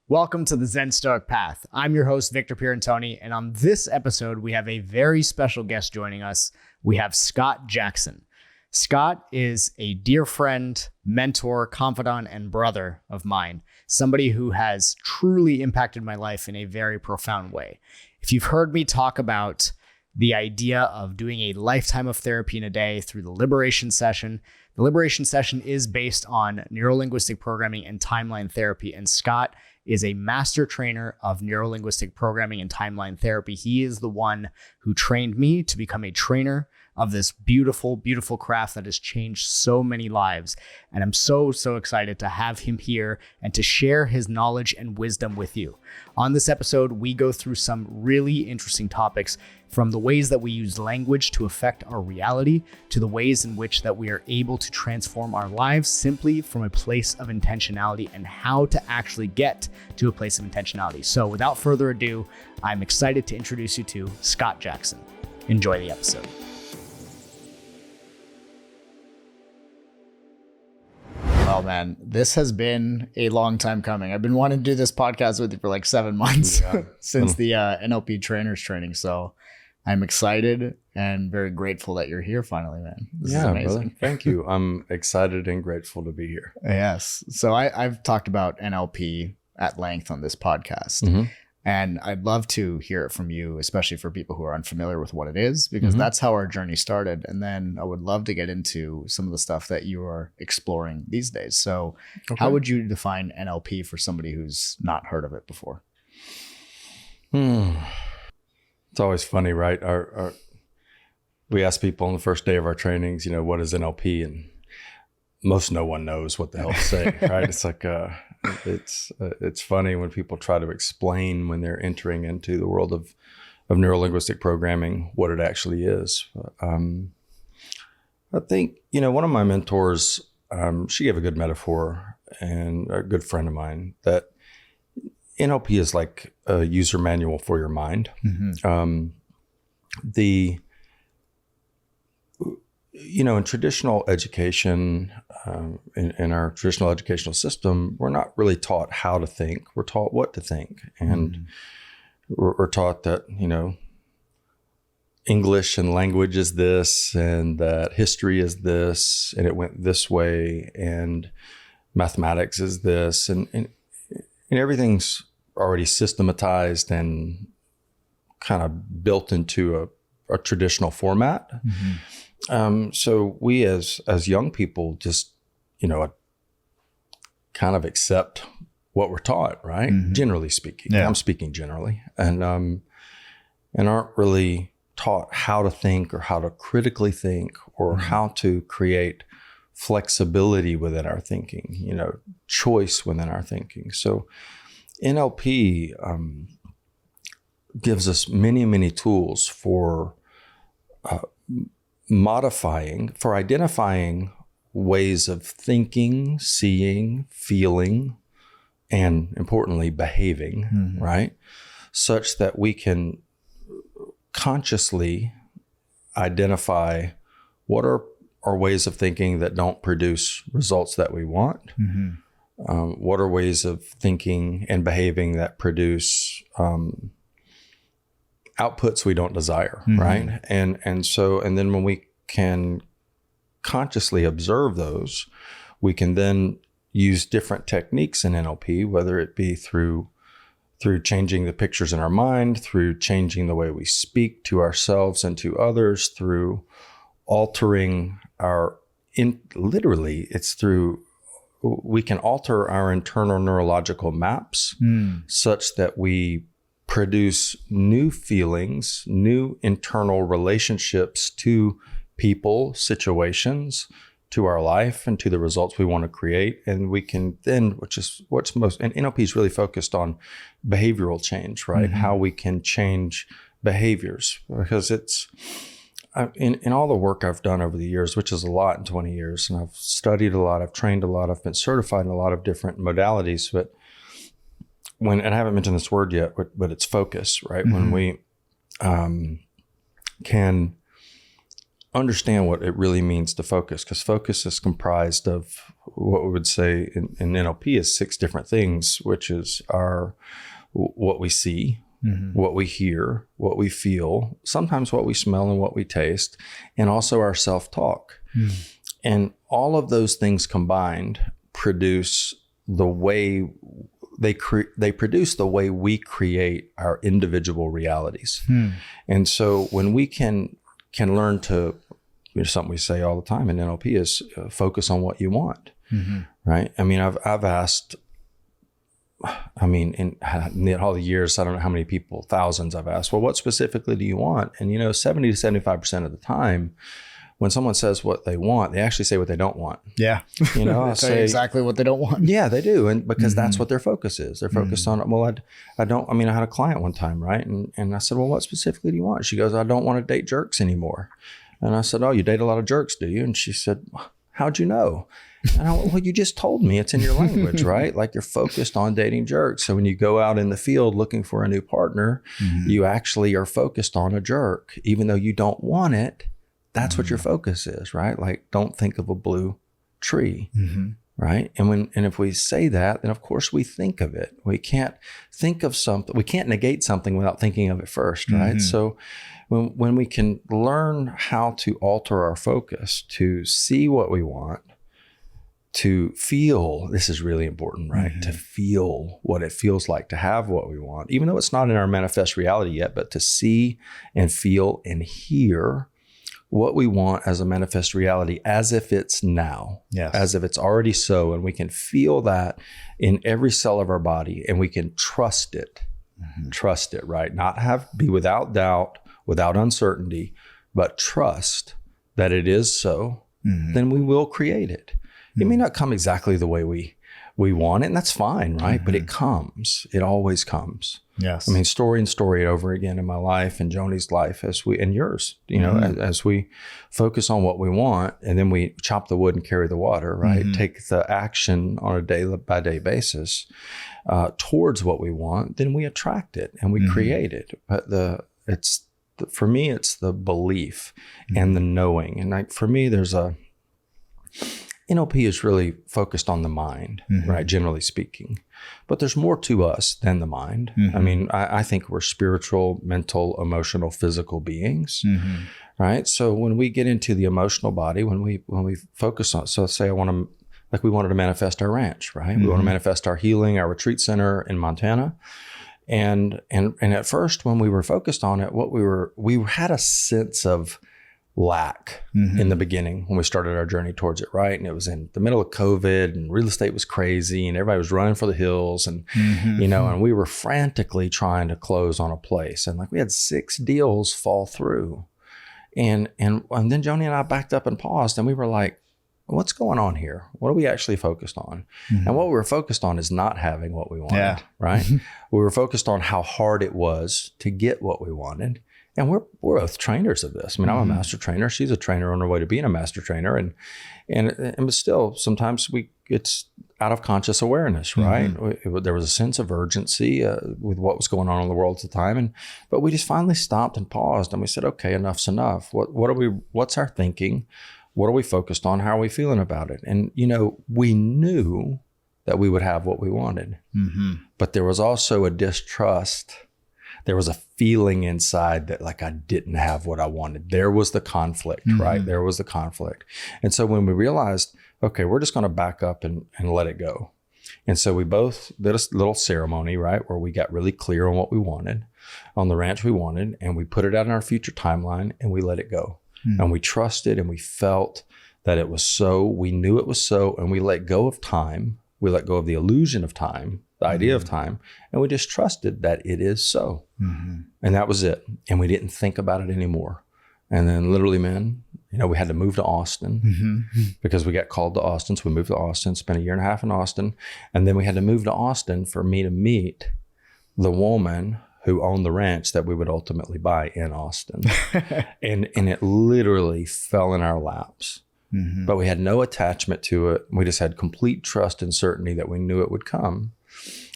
Welcome to the Zen Stoic Path. I'm your host, Victor Pierantoni, and on this episode, we have a very special guest joining us. We have Scott Jackson. Scott is a dear friend, mentor, confidant, and brother of mine, somebody who has truly impacted my life in a very profound way. If you've heard me talk about the idea of doing a lifetime of therapy in a day through the Liberation session is based on neuro-linguistic programming and timeline therapy, and Scott is a master trainer of neuro-linguistic programming and timeline therapy. He is the one who trained me to become a trainer of this beautiful, beautiful craft that has changed so many lives. And I'm so excited to have him here and to share his knowledge and wisdom with you. On this episode, we go through some really interesting topics, from the ways that we use language to affect our reality to the ways in which that we are able to transform our lives simply from a place of intentionality, and how to actually get to a place of intentionality. So without further ado, I'm excited to introduce you to Scott Jackson. Enjoy the episode. Well, man, this has been a long time coming. I've been wanting to do this podcast with you for like 7 months since the NLP trainers training. So I'm excited and very grateful that you're here finally, man. This is amazing. Brother. Thank you. I'm excited and grateful to be here. Yes. So I've talked about NLP at length on this podcast. And I'd love to hear it from you, especially for people who are unfamiliar with what it is, because that's how our journey started. And then I would love to get into some of the stuff that you are exploring these days. So how would you define NLP for somebody who's not heard of it before? It's always funny, right? We ask people on the first day of our trainings, what is NLP? And no one knows what the hell to say, right? It's like, it's funny when people try to explain when they're entering into the world of neuro-linguistic programming, what it actually is. I think, one of my mentors, she gave a good metaphor, and a good friend of mine, that NLP is like a user manual for your mind. In traditional education, in our traditional educational system, we're not really taught how to think. We're taught what to think. And we're taught that, English and language is this, and that history is this, and it went this way, and mathematics is this, and everything's already systematized and kind of built into a traditional format. So we as young people just, kind of accept what we're taught, right? Generally speaking. I'm speaking generally, and aren't really taught how to think, or how to critically think, or how to create flexibility within our thinking, choice within our thinking. So NLP gives us many, many tools for identifying ways of thinking, seeing, feeling, and importantly, behaving, right? Such that we can consciously identify what are our ways of thinking that don't produce results that we want. What are ways of thinking and behaving that produce outputs we don't desire, right? And then when we can consciously observe those, we can then use different techniques in NLP, whether it be through changing the pictures in our mind, through changing the way we speak to ourselves and to others, through altering we can alter our internal neurological maps such that we produce new feelings, new internal relationships to people, situations, to our life, and to the results we want to create. And we can then, and NLP is really focused on behavioral change, right? How we can change behaviors, because it's, in all the work I've done over the years, which is a lot in 20 years, and I've studied a lot, I've trained a lot, I've been certified in a lot of different modalities, but and I haven't mentioned this word yet, but it's focus, right? When we can understand what it really means to focus, because focus is comprised of what we would say in NLP is 6 different things, which is what we see, what we hear, what we feel, sometimes what we smell and what we taste, and also our self-talk. And all of those things combined produce the way they produce the way we create our individual realities. And so when we can learn to, something we say all the time in NLP is focus on what you want, right? I mean, I've asked, in all the years, I don't know how many people, thousands I've asked, well, what specifically do you want? And, 70 to 75% of the time, when someone says what they want, they actually say what they don't want. Yeah. I say exactly what they don't want. Yeah, they do. And because that's what their focus is. They're focused on, well, I had a client one time, right? And I said, well, what specifically do you want? She goes, I don't want to date jerks anymore. And I said, oh, you date a lot of jerks, do you? And she said, how'd you know? And I went, well, you just told me, it's in your language, right? Like you're focused on dating jerks. So when you go out in the field looking for a new partner, you actually are focused on a jerk, even though you don't want it. That's what your focus is, right? Like, don't think of a blue tree, right? And if we say that, then of course we think of it. We can't think of something. We can't negate something without thinking of it first, right? So when we can learn how to alter our focus to see what we want, to feel, this is really important, right? To feel what it feels like to have what we want, even though it's not in our manifest reality yet, but to see and feel and hear what we want as a manifest reality, as if it's now, as if it's already so. And we can feel that in every cell of our body, and we can trust it, right? Not be without doubt, without uncertainty, but trust that it is so, then we will create it. It may not come exactly the way we want it, and that's fine, right? But it comes. It always comes. Yes. I mean, story and story over again in my life and Joni's life and yours, as we focus on what we want, and then we chop the wood and carry the water, right? Take the action on a day by day basis towards what we want, then we attract it and we create it. But for me, it's the belief and the knowing. And like, for me, NLP is really focused on the mind, right? Generally speaking, but there's more to us than the mind. I mean, I think we're spiritual, mental, emotional, physical beings, right? So when we get into the emotional body, when we focus on, so say we wanted to manifest our ranch, right? We want to manifest our healing, our retreat center in Montana. And at first, when we were focused on it, we had a sense of lack in the beginning when we started our journey towards it, right? And it was in the middle of COVID, and real estate was crazy, and everybody was running for the hills, and and we were frantically trying to close on a place, and like we had 6 deals fall through, and then Joni and I backed up and paused, and we were like, what's going on here? What are we actually focused on? And what we were focused on is not having what we wanted, right? We were focused on how hard it was to get what we wanted. And we're both trainers of this. I mean, I'm a master trainer. She's a trainer on her way to being a master trainer. But still, sometimes it's out of conscious awareness, right? There was a sense of urgency with what was going on in the world at the time. But we just finally stopped and paused, and we said, okay, enough's enough. What's our thinking? What are we focused on? How are we feeling about it? And, we knew that we would have what we wanted, but there was also a distrust. There was a feeling inside that like I didn't have what I wanted. There was the conflict, right? There was the conflict. And so when we realized, okay, we're just going to back up and let it go. And so we both did a little ceremony, right? Where we got really clear on what we wanted on the ranch we wanted, and we put it out in our future timeline, and we let it go. And we trusted, and we felt that it was so. We knew it was so, and we let go of time. We let go of the illusion of time, the idea of time, and we just trusted that it is so. And that was it. And we didn't think about it anymore. And then literally, man, we had to move to Austin because we got called to Austin. So we moved to Austin, spent 1.5 years in Austin. And then we had to move to Austin for me to meet the woman who owned the ranch that we would ultimately buy in Austin. and it literally fell in our laps. But we had no attachment to it. We just had complete trust and certainty that we knew it would come.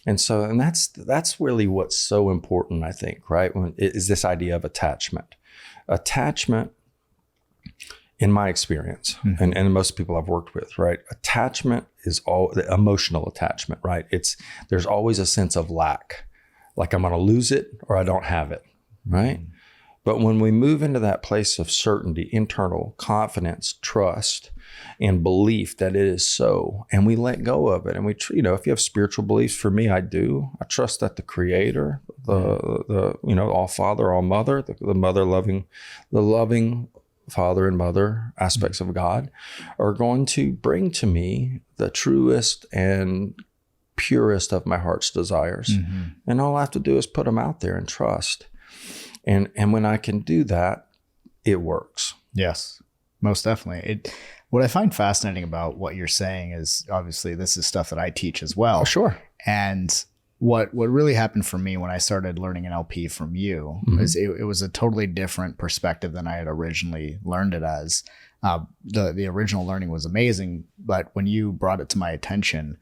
And that's really what's so important, I think, right? Is this idea of attachment. Attachment in my experience, and most people I've worked with, right? Attachment is all emotional attachment, right? There's always a sense of lack, like I'm going to lose it or I don't have it, right? But when we move into that place of certainty, internal confidence, trust, and belief that it is so, and we let go of it, and we, if you have spiritual beliefs, for me, I trust that the Creator, the all Father, all Mother, the loving Father and Mother aspects of God are going to bring to me the truest and purest of my heart's desires. And all I have to do is put them out there and trust. And when I can do that, it works. Yes, most definitely. What I find fascinating about what you're saying is, obviously this is stuff that I teach as well. Oh, sure. And what really happened for me when I started learning NLP from you is it was a totally different perspective than I had originally learned it as. The original learning was amazing, but when you brought it to my attention,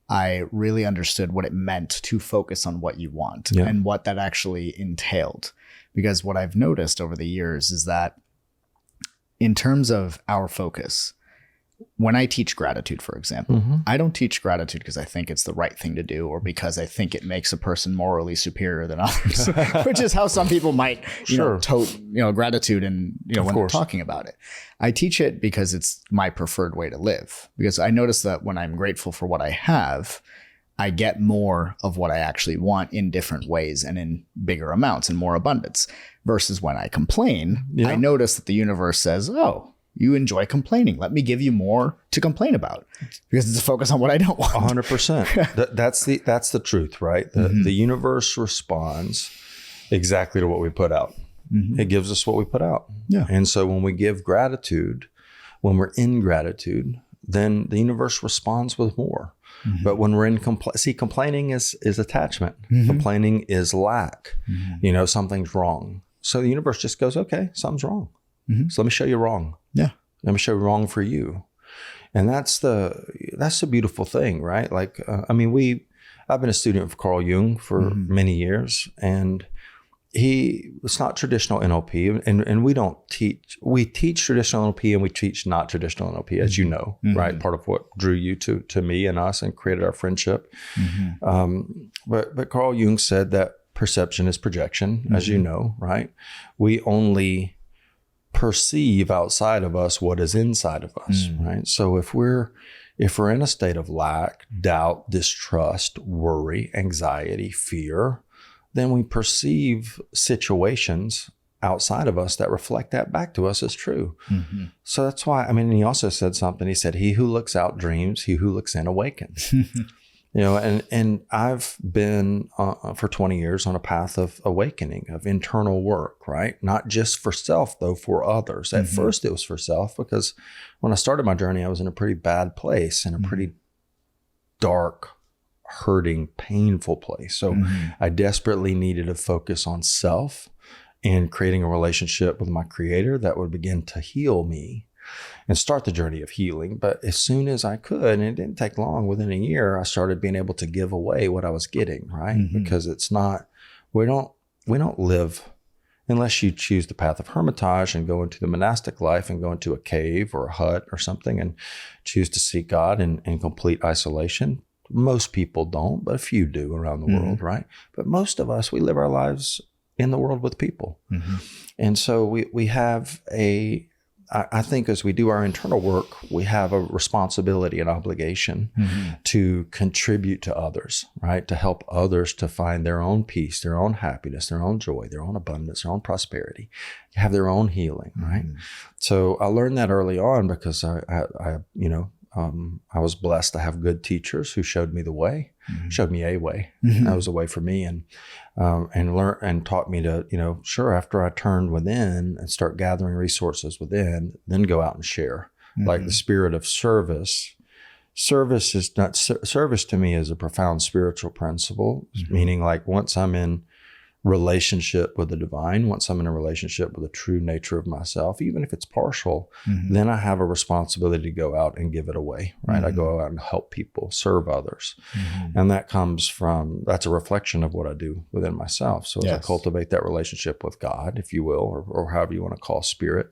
I really understood what it meant to focus on what you want and what that actually entailed. Because what I've noticed over the years is that in terms of our focus, when I teach gratitude, for example, I don't teach gratitude because I think it's the right thing to do or because I think it makes a person morally superior than others, which is how some people might, tote, gratitude and, when they're talking about it. I teach it because it's my preferred way to live, because I notice that when I'm grateful for what I have, I get more of what I actually want in different ways and in bigger amounts and more abundance, versus when I complain, I notice that the universe says, oh, you enjoy complaining. Let me give you more to complain about, because it's a focus on what I don't want. 100%. That's the truth, right? The universe responds exactly to what we put out. It gives us what we put out. Yeah. And so when we give gratitude, when we're in gratitude, then the universe responds with more. But when we're in complaining is attachment. Complaining is lack. Something's wrong. So the universe just goes, okay, something's wrong. So let me show you wrong. Yeah. Let me show you wrong for you. And that's the beautiful thing, right? Like, I've been a student of Carl Jung for many years, and it's not traditional NLP, and we teach traditional NLP and we teach not traditional NLP, as you know, right? Part of what drew you to me and us and created our friendship. But Carl Jung said that perception is projection, as you know, right? We only perceive outside of us what is inside of us, right? So if we're in a state of lack, doubt, distrust, worry, anxiety, fear, then we perceive situations outside of us that reflect that back to us as true. So that's why, he also said something. He said, he who looks out dreams, he who looks in awakens. And I've been for 20 years on a path of awakening, of internal work, right? Not just for self, though, for others. At first it was for self, because when I started my journey, I was in a pretty bad place, in a pretty dark, hurting, painful place. So I desperately needed to focus on self and creating a relationship with my Creator that would begin to heal me and start the journey of healing. But as soon as I could, and it didn't take long, within a year, I started being able to give away what I was getting, right? Because it's not, we don't live, unless you choose the path of hermitage and go into the monastic life and go into a cave or a hut or something and choose to seek God in complete isolation. Most people don't, but a few do around the world, right? But most of us, we live our lives in the world with people. And so we have I think as we do our internal work, we have a responsibility and obligation to contribute to others, right? To help others to find their own peace, their own happiness, their own joy, their own abundance, their own prosperity, have their own healing, right? So I learned that early on because I was blessed to have good teachers who showed me the way, showed me a way. That was a way for me, and learned and taught me to, after I turned within and start gathering resources within, then go out and share. Like the spirit of service. Service to me is a profound spiritual principle, meaning like once I'm in relationship with the divine, once I'm in a relationship with the true nature of myself, even if it's partial, then I have a responsibility to go out and give it away, right? I go out and help people, serve others. And that comes from, that's a reflection of what I do within myself. So as I cultivate that relationship with God, if you will, or however you want to call spirit,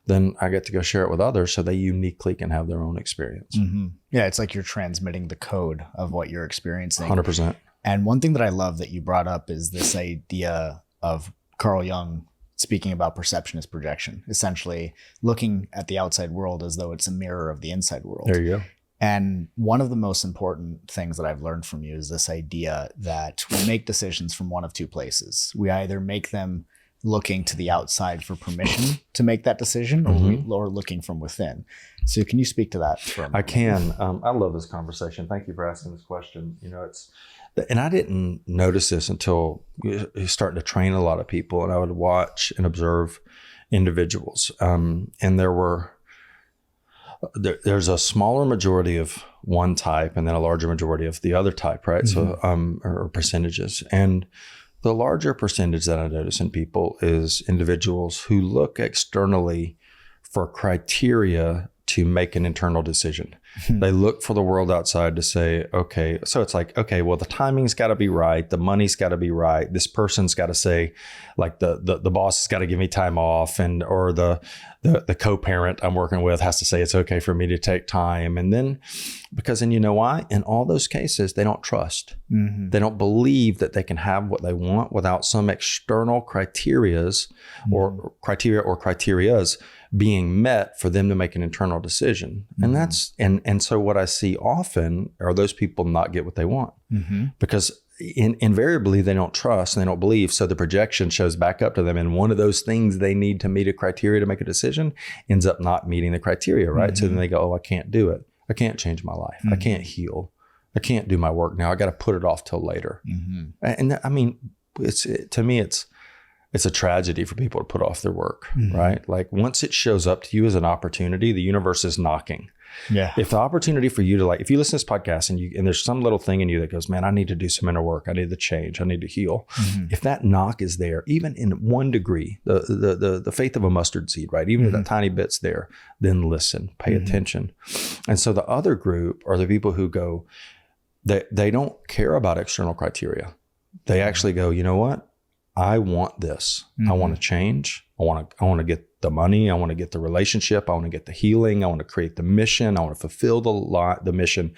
then I get to go share it with others so they uniquely can have their own experience. Yeah, it's like you're transmitting the code of what you're experiencing. 100%. And one thing that I love that you brought up is this idea of Carl Jung speaking about perception as projection, essentially looking at the outside world as though it's a mirror of the inside world. There you go. And one of the most important things that I've learned from you is this idea that we make decisions from one of two places. We either make them looking to the outside for permission to make that decision, or looking from within. So can you speak to that for a moment? I can. I love this conversation. Thank you for asking this question. And I didn't notice this until you're starting to train a lot of people, and I would watch and observe individuals. And there's a smaller majority of one type and then a larger majority of the other type, right? So, or percentages. And the larger percentage that I notice in people is individuals who look externally for criteria to make an internal decision. They look for the world outside to say, okay, so it's like, okay, well, the timing's got to be right. The money's got to be right. This person's got to say, like the boss has got to give me time off, or the co-parent I'm working with has to say it's okay for me to take time. And then, and you know why? In all those cases, they don't trust. They don't believe that they can have what they want without some external criterias or criterias being met for them to make an internal decision. And that's, and so what I see often are those people not get what they want because invariably they don't trust and they don't believe. So the projection shows back up to them. And one of those things they need to meet a criteria to make a decision ends up not meeting the criteria, right? So then they go, oh, I can't do it. I can't change my life. I can't heal. I can't do my work now. I got to put it off till later. And I mean, to me, it's a tragedy for people to put off their work, right? Like once it shows up to you as an opportunity, the universe is knocking. Yeah. If the opportunity for you to if you listen to this podcast and there's some little thing in you that goes, man, I need to do some inner work. I need to change. I need to heal. If that knock is there, even in 1 degree, the faith of a mustard seed, right? Even if that tiny bit's there, then listen, pay attention. And so the other group are the people who go, they don't care about external criteria. They actually go, you know what? I want this. I want to change. I want to get the money. I want to get the relationship. I want to get the healing. I want to create the mission. I want to fulfill the mission.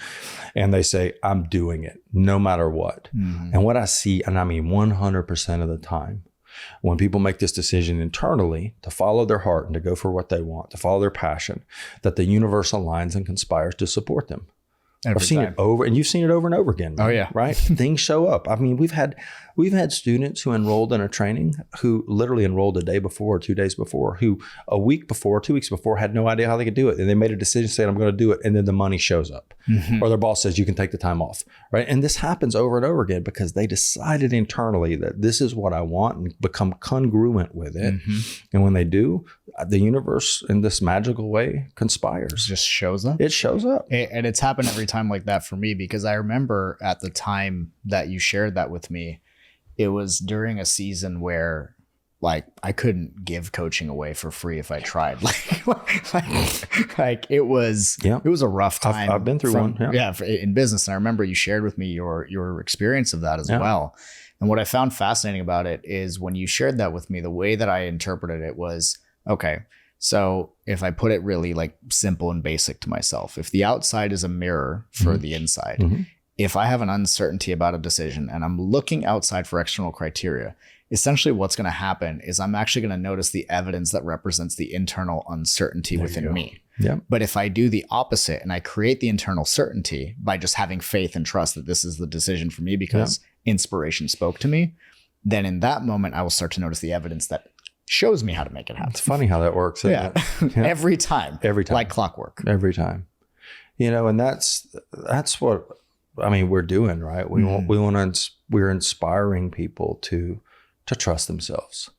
And they say, I'm doing it no matter what. And what I see, and I mean 100% of the time, when people make this decision internally to follow their heart and to go for what they want, to follow their passion, that the universe aligns and conspires to support them. I've seen it over, and you've seen it over and over again. Oh yeah. Right. Things show up. I mean, we've had students who enrolled in a training who literally enrolled a day before, 2 days before, who a week before, 2 weeks before had no idea how they could do it. And they made a decision saying, I'm going to do it. And then the money shows up or their boss says, you can take the time off. Right. And this happens over and over again because they decided internally that this is what I want and become congruent with it. And when they do, the universe in this magical way conspires. It just shows up. It shows up. And it's happened every time like that for me, because I remember at the time that you shared that with me, it was during a season where like I couldn't give coaching away for free if I tried. Like it was a rough time. I've been through one. In business. And I remember you shared with me your experience of that as well. And what I found fascinating about it is when you shared that with me, the way that I interpreted it was, okay, so if I put it really like simple and basic to myself, if the outside is a mirror for the inside, if I have an uncertainty about a decision and I'm looking outside for external criteria, essentially what's going to happen is I'm actually going to notice the evidence that represents the internal uncertainty within me. But if I do the opposite and I create the internal certainty by just having faith and trust that this is the decision for me because inspiration spoke to me, then in that moment, I will start to notice the evidence that shows me how to make it happen. It's funny how that works. Isn't it? Every time. Like clockwork. Every time. And that's what, I mean, we're doing, right? We're inspiring people to trust themselves,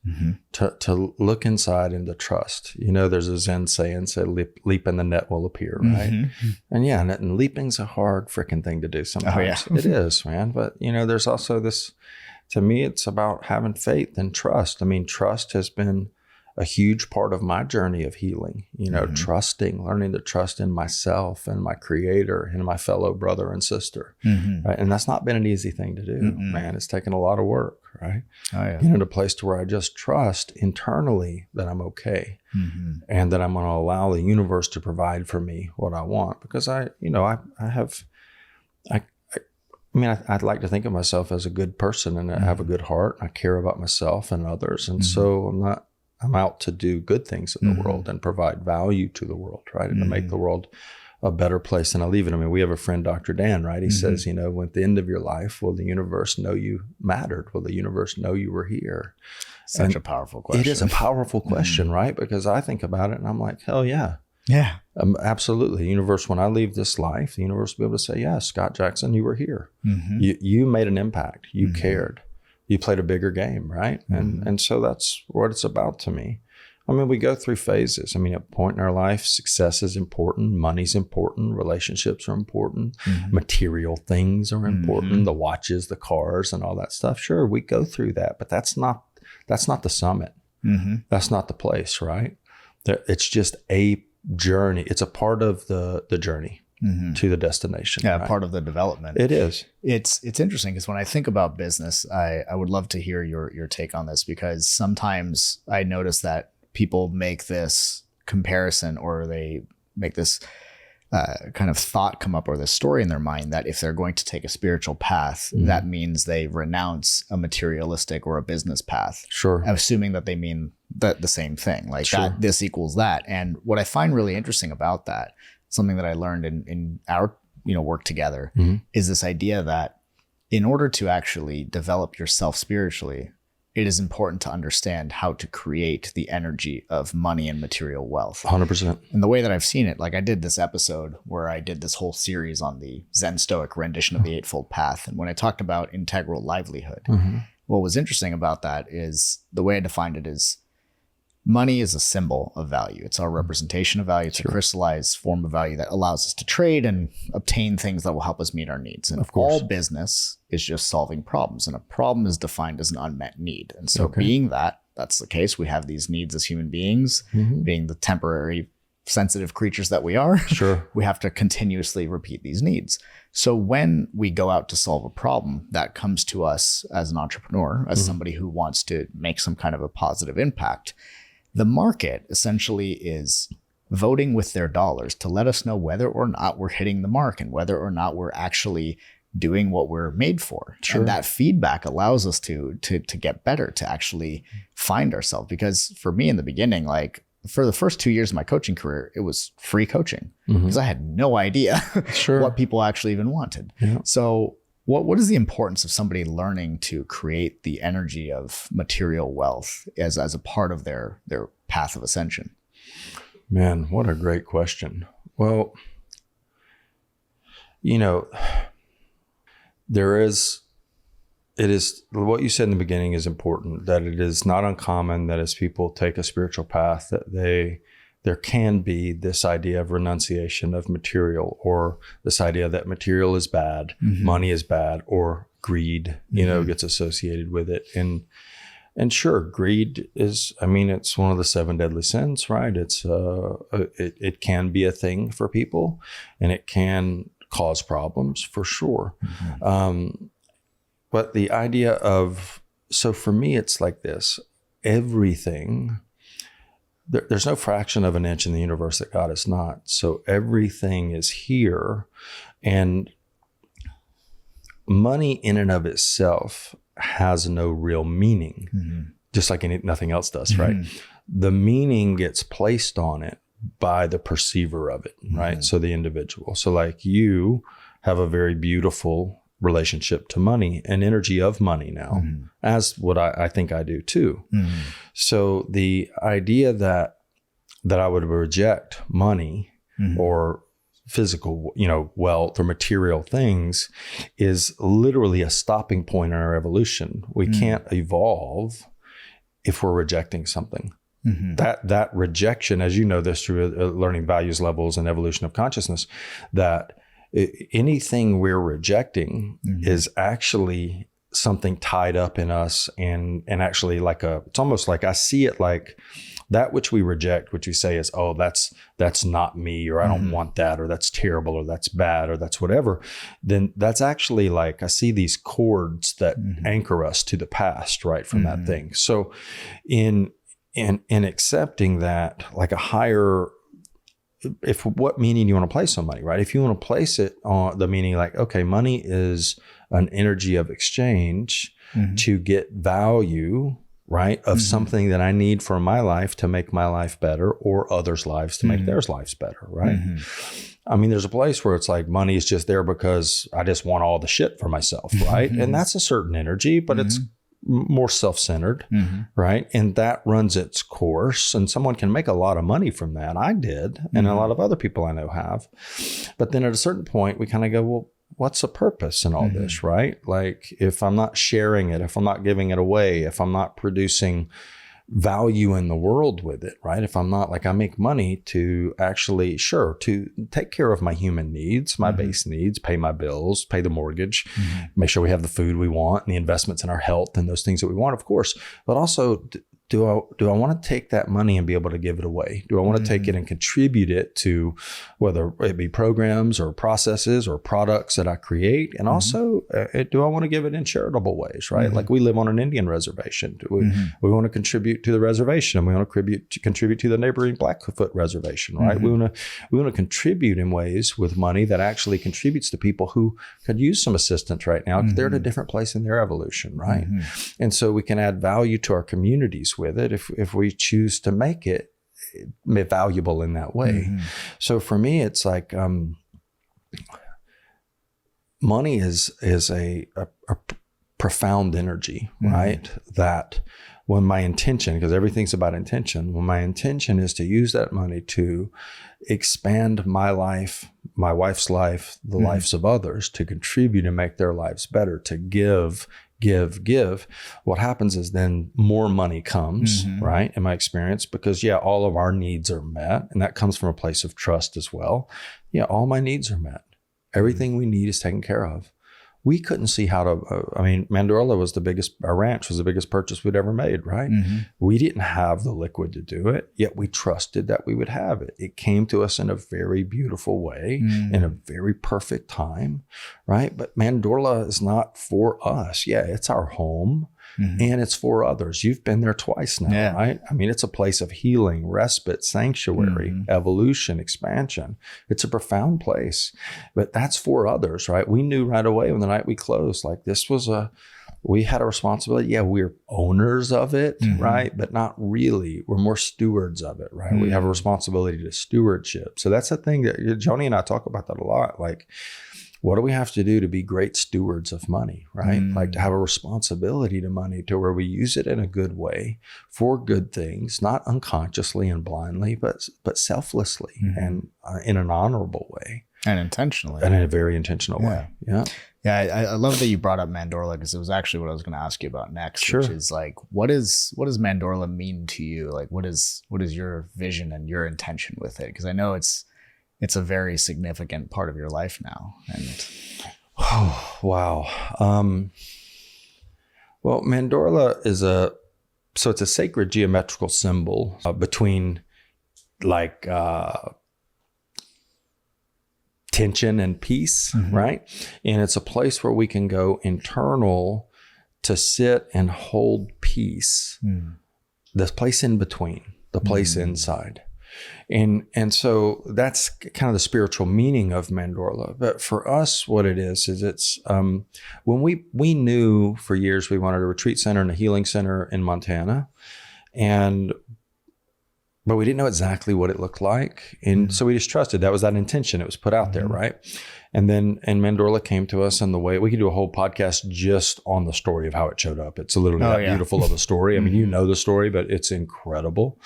to look inside and to trust. There's a Zen saying, say, leap and the net will appear, right? And leaping's a hard freaking thing to do sometimes. It is, man. But, there's also this to me, it's about having faith and trust. I mean, trust has been a huge part of my journey of healing, trusting, learning to trust in myself and my creator and my fellow brother and sister. Right. And that's not been an easy thing to do, man. It's taken a lot of work, right? Oh, yeah. Get into a place to where I just trust internally that I'm okay and that I'm going to allow the universe to provide for me what I want, because I'd like to think of myself as a good person, and I have a good heart. I care about myself and others. And so I'm out to do good things in the world and provide value to the world, right? And to make the world a better place than I leave it. I mean, we have a friend, Dr. Dan, right? He says, at the end of your life, will the universe know you mattered? Will the universe know you were here? Such a powerful question. It is a powerful question, right? Because I think about it and I'm like, hell yeah. Yeah. Absolutely. The universe, when I leave this life, the universe will be able to say, yeah, Scott Jackson, you were here. You made an impact. You cared. You played a bigger game, right? And so that's what it's about to me. I mean, we go through phases. I mean, at a point in our life, success is important, money's important, relationships are important, material things are important, the watches, the cars, and all that stuff. Sure, we go through that, but that's not the summit. That's not the place, right? It's just a journey. It's a part of the journey. To the destination. Yeah, right? Part of the development. It is. It's interesting because when I think about business, I would love to hear your take on this, because sometimes I notice that people make this comparison, or they make this kind of thought come up, or this story in their mind, that if they're going to take a spiritual path, that means they renounce a materialistic or a business path. Sure. Assuming that they mean the same thing, like that this equals that. And what I find really interesting about that, something that I learned in our work together, is this idea that in order to actually develop yourself spiritually, it is important to understand how to create the energy of money and material wealth. 100%. And the way that I've seen it, like I did this episode where I did this whole series on the Zen Stoic rendition of the Eightfold Path. And when I talked about integral livelihood, what was interesting about that is the way I defined it is money is a symbol of value. It's our representation of value. It's a crystallized form of value that allows us to trade and obtain things that will help us meet our needs. And all business is just solving problems. And a problem is defined as an unmet need. And so being that's the case, we have these needs as human beings, being the temporary sensitive creatures that we are. We have to continuously repeat these needs. So when we go out to solve a problem that comes to us as an entrepreneur, as somebody who wants to make some kind of a positive impact, the market essentially is voting with their dollars to let us know whether or not we're hitting the mark and whether or not we're actually doing what we're made for. And that feedback allows us to get better, to actually find ourselves. Because for me in the beginning, like for the first 2 years of my coaching career, it was free coaching because I had no idea what people actually even wanted. So what is the importance of somebody learning to create the energy of material wealth as a part of their path of ascension? Man, what a great question. Well, it is what you said in the beginning is important, that it is not uncommon that as people take a spiritual path, that there can be this idea of renunciation of material, or this idea that material is bad, money is bad, or greed, gets associated with it. And sure, greed is, it's one of the 7 deadly sins, right? It can be a thing for people, and it can cause problems for sure. But the idea of, so for me, it's like this, everything, there's no fraction of an inch in the universe that God is not. So everything is here, and money in and of itself has no real meaning, just like nothing else does, right? The meaning gets placed on it by the perceiver of it, right? So the individual. So like you have a very beautiful relationship to money and energy of money now, as what I think I do too. So the idea that I would reject money or physical, wealth or material things is literally a stopping point in our evolution. We can't evolve if we're rejecting something. That rejection, as you know this through learning values levels and evolution of consciousness, that anything we're rejecting is actually something tied up in us, and actually it's almost like I see it like that which we reject, which we say is, oh, that's not me, or I don't want that, or that's terrible, or that's bad, or that's whatever. Then that's actually like, I see these cords that anchor us to the past, right, from that thing. So in accepting that, like a higher, what meaning you want to place on money, right? If you want to place it on the meaning like, okay, money is an energy of exchange to get value, right, of something that I need for my life to make my life better, or others' lives to make their lives better, right? I mean, there's a place where it's like money is just there because I just want all the shit for myself, right? And that's a certain energy, but it's more self-centered, right? And that runs its course, and someone can make a lot of money from that. I did, and a lot of other people I know have. But then at a certain point, we kind of go, well, what's the purpose in all this, right? Like, if I'm not sharing it, if I'm not giving it away, if I'm not producing value in the world with it, right? If I'm not, like, I make money to actually, to take care of my human needs, my base needs, pay my bills, pay the mortgage, make sure we have the food we want and the investments in our health and those things that we want, of course, but also do I want to take that money and be able to give it away? Do I want to take it and contribute it to, whether it be programs or processes or products that I create? And also, do I want to give it in charitable ways, right? Like, we live on an Indian reservation. We want to contribute to the reservation, and we want to contribute to the neighboring Blackfoot reservation, right? We want to contribute in ways with money that actually contributes to people who could use some assistance right now, because they're at a different place in their evolution, right? And so we can add value to our communities with it if we choose to make it valuable in that way. So for me, it's like money is a profound energy, right? That when my intention, because everything's about intention, when my intention is to use that money to expand my life, my wife's life, the lives of others, to contribute and make their lives better, to give, what happens is then more money comes, right? In my experience, because all of our needs are met, and that comes from a place of trust as well. All my needs are met. Everything we need is taken care of. We couldn't see how to, Mandorla was our ranch was the biggest purchase we'd ever made, right? We didn't have the liquid to do it, yet we trusted that we would have it. It came to us in a very beautiful way, in a very perfect time, right? But Mandorla is not for us. It's our home. And it's for others. You've been there twice now, right? I mean, it's a place of healing, respite, sanctuary, evolution, expansion. It's a profound place, but that's for others, right? We knew right away when the night we closed, like, this was we had a responsibility. We're owners of it, right? But not really. We're more stewards of it, right? We have a responsibility to stewardship. So that's the thing that Joni and I talk about that a lot. Like, what do we have to do to be great stewards of money, right? Like, to have a responsibility to money, to where we use it in a good way for good things, not unconsciously and blindly, but selflessly and in an honorable way. And intentionally. And in a very intentional way. Yeah. I love that you brought up Mandorla, because it was actually what I was going to ask you about next, which is like, what does Mandorla mean to you? Like, what is your vision and your intention with it? Because I know it's a very significant part of your life now. And wow. Well, Mandorla is it's a sacred geometrical symbol between like tension and peace, right? And it's a place where we can go internal to sit and hold peace. This place in between, the place inside. And so that's kind of the spiritual meaning of Mandorla. But for us, what it is it's when we knew for years we wanted a retreat center and a healing center in Montana, but we didn't know exactly what it looked like. And so we just trusted that was that intention. It was put out there, right? And Mandorla came to us in the way, we could do a whole podcast just on the story of how it showed up. It's literally that beautiful of a story. I mean, you know the story, but it's incredible.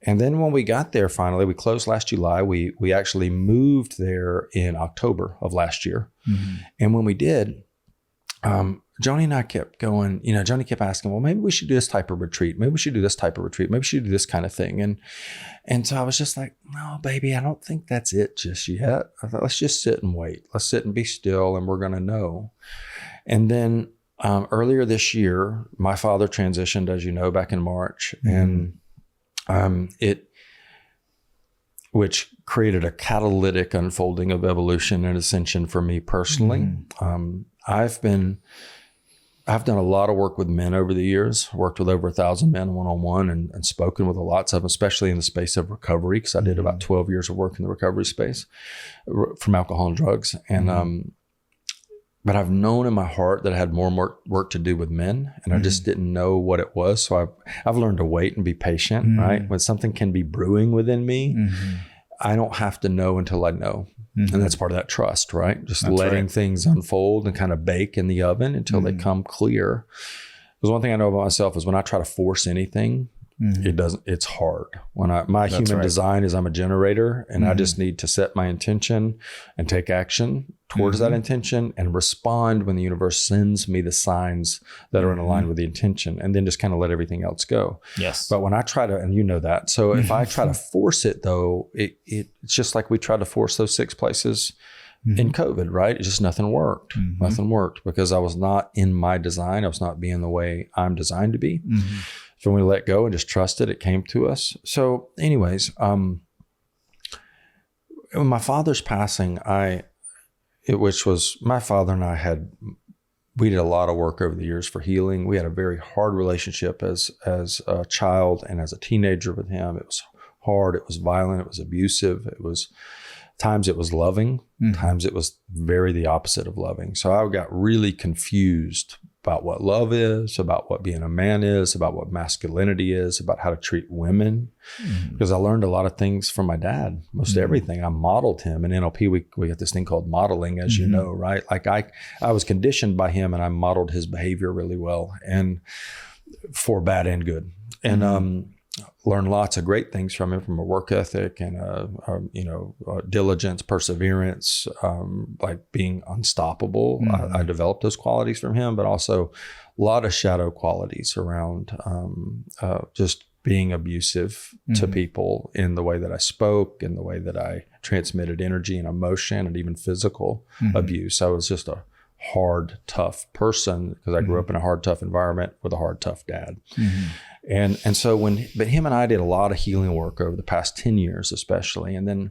And then when we got there, finally, we closed last July. We actually moved there in October of last year. And when we did, Joni and I kept going, Joni kept asking, well, maybe we should do this type of retreat. Maybe we should do this type of retreat. Maybe we should do this kind of thing. And so I was just like, no, baby, I don't think that's it just yet. I thought, let's just sit and wait. Let's sit and be still, and we're going to know. And then earlier this year, my father transitioned, as you know, back in March, and which created a catalytic unfolding of evolution and ascension for me personally. I've done a lot of work with men over the years, worked with over 1,000 men one-on-one and spoken with lots of them, especially in the space of recovery, because I did about 12 years of work in the recovery space from alcohol and drugs. And, but I've known in my heart that I had more work to do with men, and I just didn't know what it was. So I've learned to wait and be patient, right? When something can be brewing within me, I don't have to know until I know. And that's part of that trust, right? Just letting things unfold and kind of bake in the oven until they come clear. Because one thing I know about myself is when I try to force anything, it's hard. My human design is I'm a generator, and I just need to set my intention and take action towards that intention and respond when the universe sends me the signs that are in line with the intention, and then just kind of let everything else go. Yes. But when I try to, and you know that, so if I try to force it though, it's just like we tried to force those 6 places in COVID, right? It just nothing worked. Nothing worked because I was not in my design. I was not being the way I'm designed to be. So when we let go and just trusted, it came to us. So anyways, when my father's passing, which was my father and we did a lot of work over the years for healing. We had a very hard relationship as a child and as a teenager with him. It was hard. It was violent. It was abusive. Times it was loving. Times it was very the opposite of loving. So I got really confused about what love is, about what being a man is, about what masculinity is, about how to treat women. Because I learned a lot of things from my dad, most everything. I modeled him. In NLP, we got this thing called modeling, as you know, right? Like I was conditioned by him, and I modeled his behavior really well, and for bad and good. And learned lots of great things from him, from a work ethic and diligence, perseverance, like being unstoppable. I developed those qualities from him, but also a lot of shadow qualities around just being abusive to people in the way that I spoke, in the way that I transmitted energy and emotion, and even physical abuse. I was just a hard, tough person because I grew up in a hard, tough environment with a hard, tough dad. And so but him and I did a lot of healing work over the past 10 years, especially. And then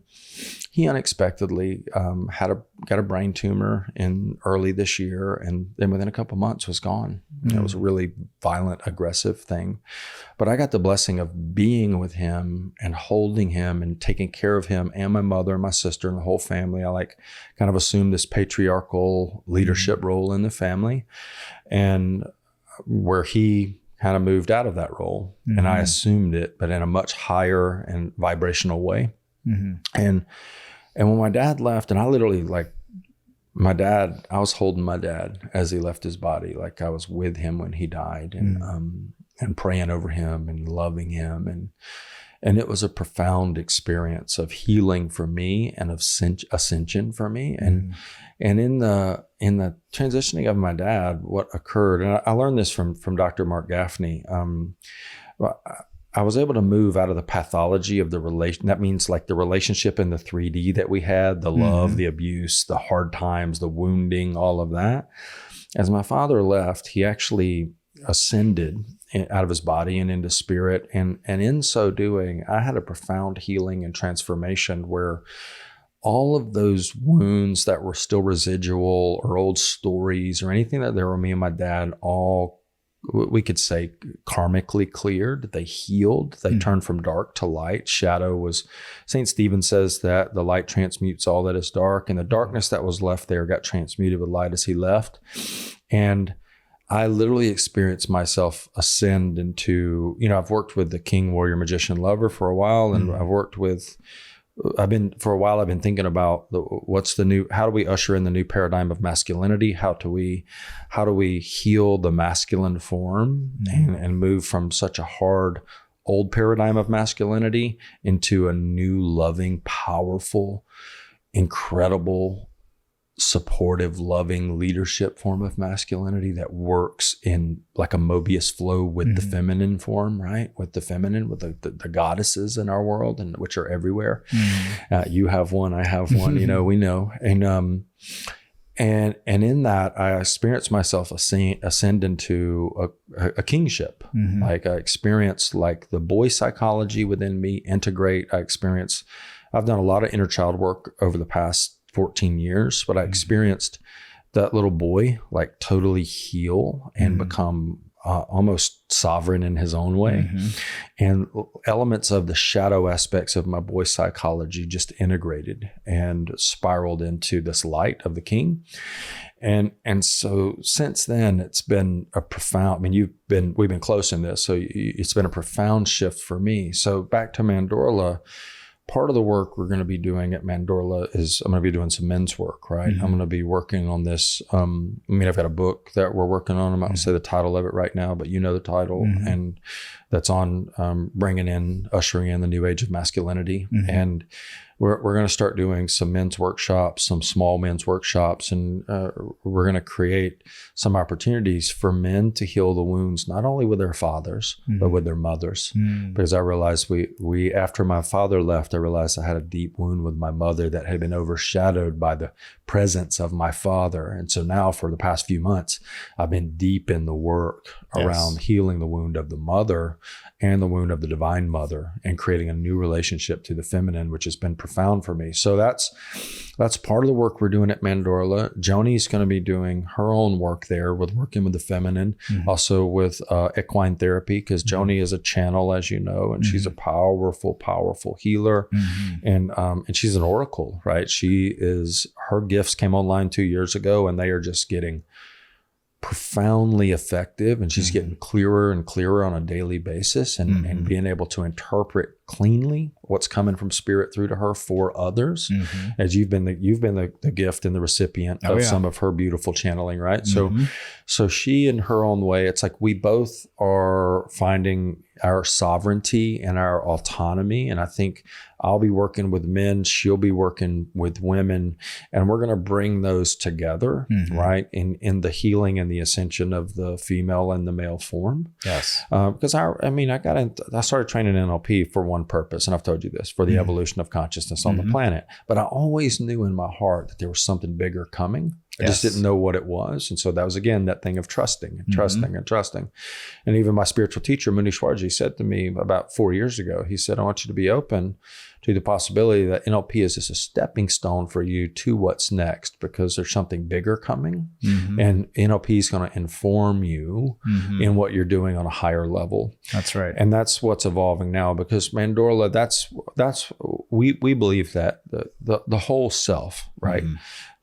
he unexpectedly got a brain tumor in early this year. And then within a couple months was gone. It was a really violent, aggressive thing. But I got the blessing of being with him and holding him and taking care of him and my mother and my sister and the whole family. I kind of assumed this patriarchal leadership role in the family, and where he kind of moved out of that role, and I assumed it, but in a much higher and vibrational way. And when my dad left, and I literally I was holding my dad as he left his body. Like I was with him when he died, and praying over him and loving him. And it was a profound experience of healing for me and of ascension for me. And in the transitioning of my dad, what occurred, and I learned this from Dr. Mark Gaffney, I was able to move out of the pathology of the relation. That means like the relationship in the 3D that we had, the love, the abuse, the hard times, the wounding, all of that. As my father left, he actually ascended out of his body and into spirit. And in so doing, I had a profound healing and transformation where all of those wounds that were still residual or old stories or anything that there were me and my dad, all we could say karmically cleared. They healed. They turned from dark to light. Shadow was, St. Stephen says that the light transmutes all that is dark, and the darkness that was left there got transmuted with light as he left. And I literally experienced myself ascend into, I've worked with the king, warrior, magician, lover for a while. And I've been thinking about how do we usher in the new paradigm of masculinity? How do we heal the masculine form and move from such a hard old paradigm of masculinity into a new, loving, powerful, incredible, supportive, loving leadership form of masculinity that works in like a Mobius flow with the feminine form, right? With the feminine, with the goddesses in our world, and which are everywhere. You have one, I have one, we know. And in that, I experienced myself ascend into a kingship. Like I experienced like the boy psychology within me integrate. I've done a lot of inner child work over the past 14 years, but I experienced that little boy like totally heal and become almost sovereign in his own way. And elements of the shadow aspects of my boy psychology just integrated and spiraled into this light of the king. And so since then, it's been a profound, I mean, we've been close in this, so it's been a profound shift for me. So back to Mandorla, part of the work we're going to be doing at Mandorla is I'm going to be doing some men's work, right? I'm going to be working on this. I've got a book that we're working on. I'm not going to say the title of it right now, but you know the title. And that's on ushering in the new age of masculinity. And we're going to start doing some men's workshops, some small men's workshops, and we're going to create some opportunities for men to heal the wounds, not only with their fathers, but with their mothers. Because I realized we after my father left, I realized I had a deep wound with my mother that had been overshadowed by the presence of my father. And so now for the past few months, I've been deep in the work around healing the wound of the mother and the wound of the divine mother and creating a new relationship to the feminine, which has been profound for me. So that's part of the work we're doing at Mandorla. Joni's going to be doing her own work there with working with the feminine, also with equine therapy, because Joni is a channel, as you know, and she's a powerful, powerful healer. And she's an oracle, right? Her gifts came online 2 years ago, and they are just getting profoundly effective, and she's getting clearer and clearer on a daily basis, and being able to interpret cleanly what's coming from spirit through to her for others, as you've been the gift and the recipient of some of her beautiful channeling, right? So she, in her own way, it's like we both are finding our sovereignty and our autonomy. And I think I'll be working with men, she'll be working with women, and we're going to bring those together, right? In the healing and the ascension of the female and the male form. Yes. Because I started training NLP for one purpose, and I've told you this, for the evolution of consciousness on the planet. But I always knew in my heart that there was something bigger coming. I just didn't know what it was. And so that was, again, that thing of trusting and trusting and trusting. And even my spiritual teacher, Muni Shwarji, said to me about 4 years ago, he said, I want you to be open to the possibility that NLP is just a stepping stone for you to what's next, because there's something bigger coming. And NLP is going to inform you in what you're doing on a higher level. That's right. And that's what's evolving now, because Mandorla, we believe that the whole self, right?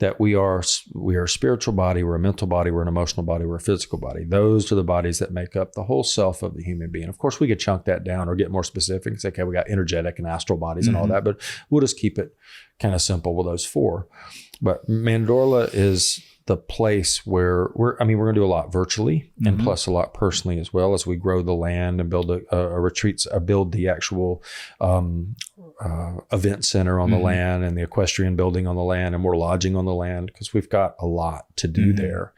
That we are a spiritual body, we're a mental body, we're an emotional body, we're a physical body. Those are the bodies that make up the whole self of the human being. Of course, we could chunk that down or get more specific and say, okay, we got energetic and astral bodies and all that, but we'll just keep it kind of simple with those four. But Mandorla is the place where we're going to do a lot virtually and plus a lot personally as well, as we grow the land and build a retreats, build the actual event center on the land and the equestrian building on the land, and more lodging on the land, because we've got a lot to do there.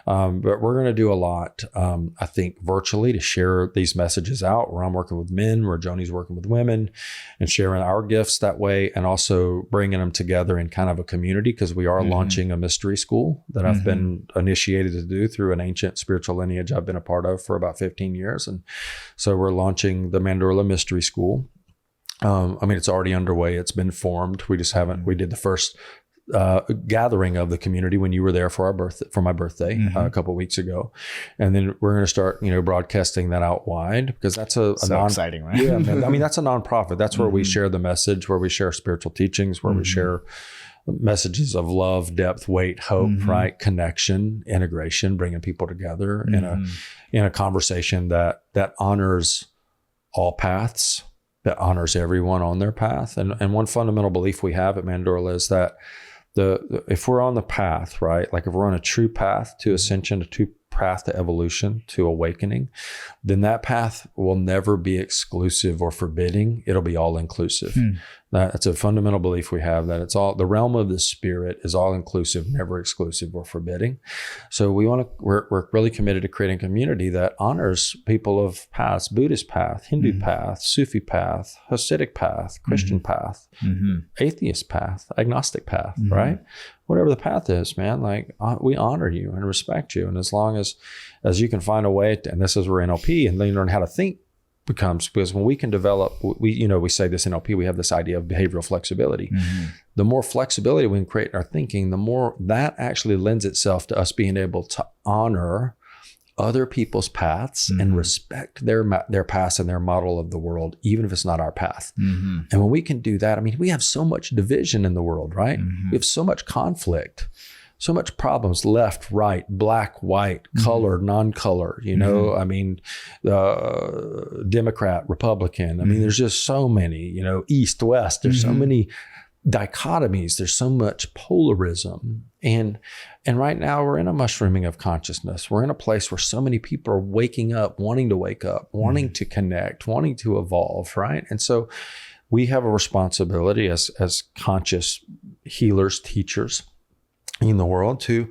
But we're going to do a lot, I think, virtually to share these messages out, where I'm working with men, where Joni's working with women, and sharing our gifts that way, and also bringing them together in kind of a community, because we are launching a mystery school that I've been initiated to do through an ancient spiritual lineage I've been a part of for about 15 years. And so we're launching the Mandorla Mystery School. It's already underway. It's been formed. We just haven't, we did the first gathering of the community when you were there for my birthday a couple of weeks ago. And then we're going to start, broadcasting that out wide, because that's exciting, right? Yeah, that's a nonprofit. That's where we share the message, where we share spiritual teachings, where we share messages of love, depth, weight, hope, right? Connection, integration, bringing people together in a conversation that honors all paths, that honors everyone on their path. And one fundamental belief we have at Mandorla is that if we're on the path, right? Like if we're on a true path to ascension, a true path to evolution, to awakening, then that path will never be exclusive or forbidding. It'll be all inclusive. That's a fundamental belief we have, that it's all, the realm of the spirit is all inclusive, never exclusive or forbidding. So we're really committed to creating a community that honors people of paths: Buddhist path, Hindu path, Sufi path, Hasidic path, Christian path, atheist path, agnostic path, right? whatever the path is, man, like we honor you and respect you. And as long as you can find a way to, and this is where NLP and learn how to think becomes, because when we can develop, we say this NLP, we have this idea of behavioral flexibility. The more flexibility we can create in our thinking, the more that actually lends itself to us being able to honor other people's paths and respect their paths and their model of the world, even if it's not our path. And when we can do that, I mean, we have so much division in the world, right? We have so much conflict, so much problems, left, right, black, white, color, non-color, I mean, Democrat, Republican. I mean, there's just so many, East, West, there's so many dichotomies. There's so much polarism. And right now we're in a mushrooming of consciousness. We're in a place where so many people are waking up, wanting to wake up, wanting to connect, wanting to evolve, right? And so we have a responsibility as conscious healers, teachers in the world to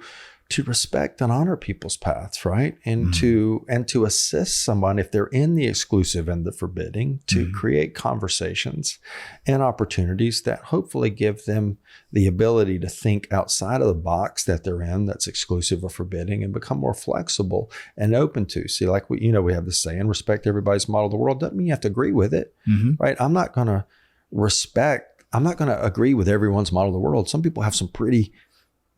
respect and honor people's paths, right? And to assist someone if they're in the exclusive and the forbidding, to create conversations and opportunities that hopefully give them the ability to think outside of the box that they're in, that's exclusive or forbidding, and become more flexible and open to. See, like we have this saying, respect everybody's model of the world. Doesn't mean you have to agree with it, right? I'm not going to agree with everyone's model of the world. Some people have some pretty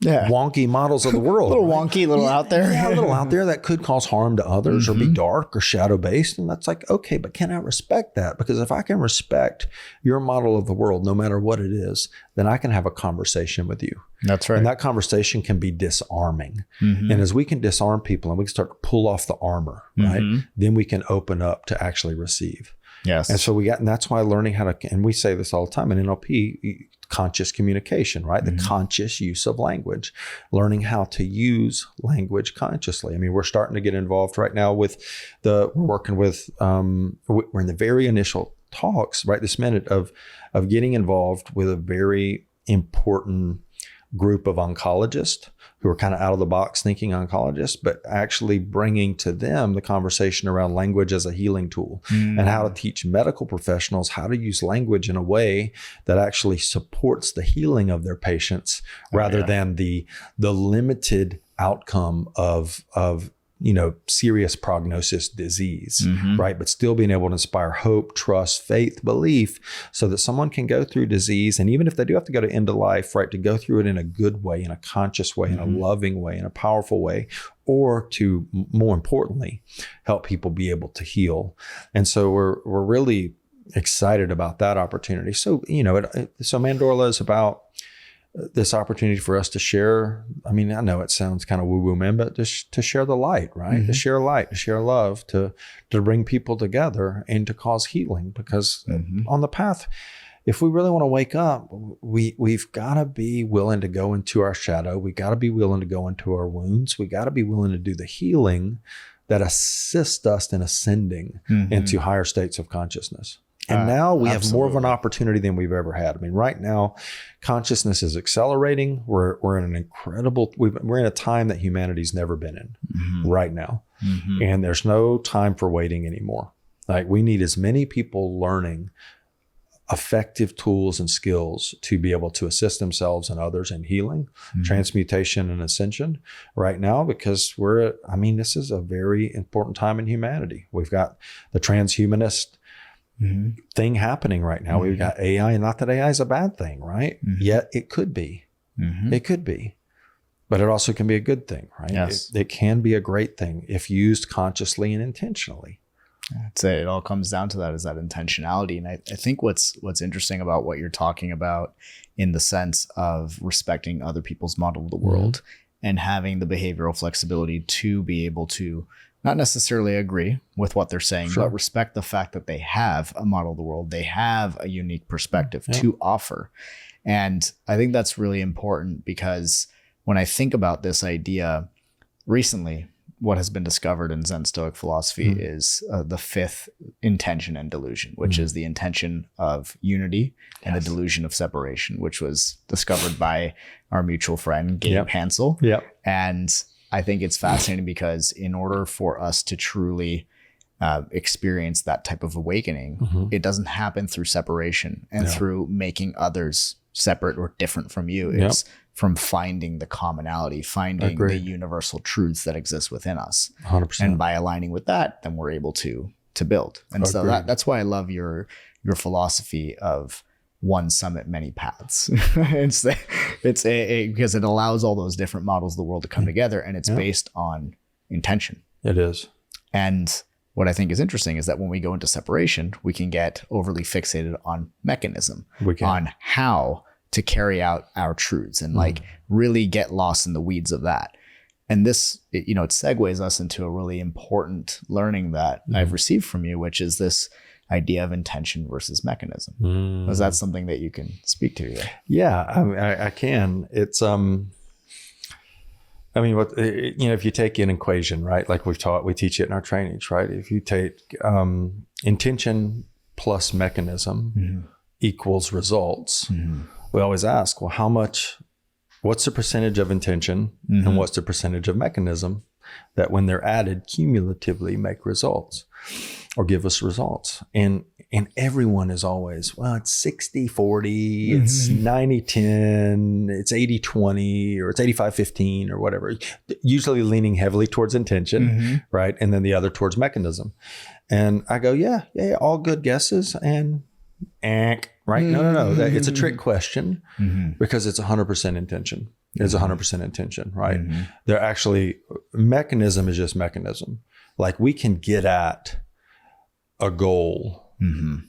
wonky models of the world. A little wonky, a little out there. Yeah, a little out there that could cause harm to others or be dark or shadow based. And that's like, okay, but can I respect that? Because if I can respect your model of the world, no matter what it is, then I can have a conversation with you. That's right. And that conversation can be disarming. And as we can disarm people and we can start to pull off the armor, right? Then we can open up to actually receive. Yes. And so and that's why learning how to, and we say this all the time in NLP, conscious communication, right? The conscious use of language, learning how to use language consciously. I mean, we're starting to get involved right now we're in the very initial talks right this minute of getting involved with a very important group of oncologists who are kind of out of the box thinking oncologists, but actually bringing to them the conversation around language as a healing tool and how to teach medical professionals how to use language in a way that actually supports the healing of their patients rather than the limited outcome of serious prognosis disease, right? But still being able to inspire hope, trust, faith, belief, so that someone can go through disease. And even if they do have to go to end of life, right, to go through it in a good way, in a conscious way, in a loving way, in a powerful way, or to, more importantly, help people be able to heal. And so we're really excited about that opportunity. So, so Mandorla is about this opportunity for us to share. I mean, I know it sounds kind of woo-woo, man, but just to share the light, right? To share light, to share love, to bring people together and to cause healing. Because on the path, if we really want to wake up, we've got to be willing to go into our shadow. We got to be willing to go into our wounds. We got to be willing to do the healing that assists us in ascending into higher states of consciousness. And now we have more of an opportunity than we've ever had. I mean, right now, consciousness is accelerating. We're in an incredible, we're in a time that humanity's never been in right now. And there's no time for waiting anymore. Like, we need as many people learning effective tools and skills to be able to assist themselves and others in healing, transmutation, and ascension right now, because this is a very important time in humanity. We've got the transhumanist thing happening right now. We've got AI, and not that AI is a bad thing, right? Yet it could be. It could be. But it also can be a good thing, right? Yes. It can be a great thing if used consciously and intentionally. I'd say it all comes down to that, is that intentionality. And I think what's interesting about what you're talking about, in the sense of respecting other people's model of the world and having the behavioral flexibility to be able to not necessarily agree with what they're saying, but respect the fact that they have a model of the world. They have a unique perspective to offer. And I think that's really important, because when I think about this idea recently, what has been discovered in Zen Stoic philosophy is the fifth intention and delusion, which is the intention of unity and the delusion of separation, which was discovered by our mutual friend, Gabe Hansel. And I think it's fascinating, because in order for us to truly experience that type of awakening, it doesn't happen through separation and through making others separate or different from you. It's from finding the commonality, finding the universal truths that exist within us. 100%. And by aligning with that, then we're able to build. And so that's why I love your philosophy of one summit, many paths. It's because it allows all those different models of the world to come together, and it's based on intention. It is. And what I think is interesting is that when we go into separation, we can get overly fixated on mechanism, on how to carry out our truths, and like really get lost in the weeds of that. And this, it segues us into a really important learning that I've received from you, which is this idea of intention versus mechanism. Is that something that you can speak to? Yeah, I can. It's, if you take an equation, right? Like we teach it in our trainings, right? If you take intention plus mechanism equals results, we always ask, well, what's the percentage of intention and what's the percentage of mechanism that when they're added cumulatively make results or give us results? And everyone is always, well, it's 60-40, it's 90-10, it's 80-20, or it's 85-15 or whatever, usually leaning heavily towards intention, right? And then the other towards mechanism. And I go, yeah, all good guesses. And right? No. It's a trick question because it's 100% intention. It's 100% intention, right? They're actually, mechanism is just mechanism. Like we can get at a goal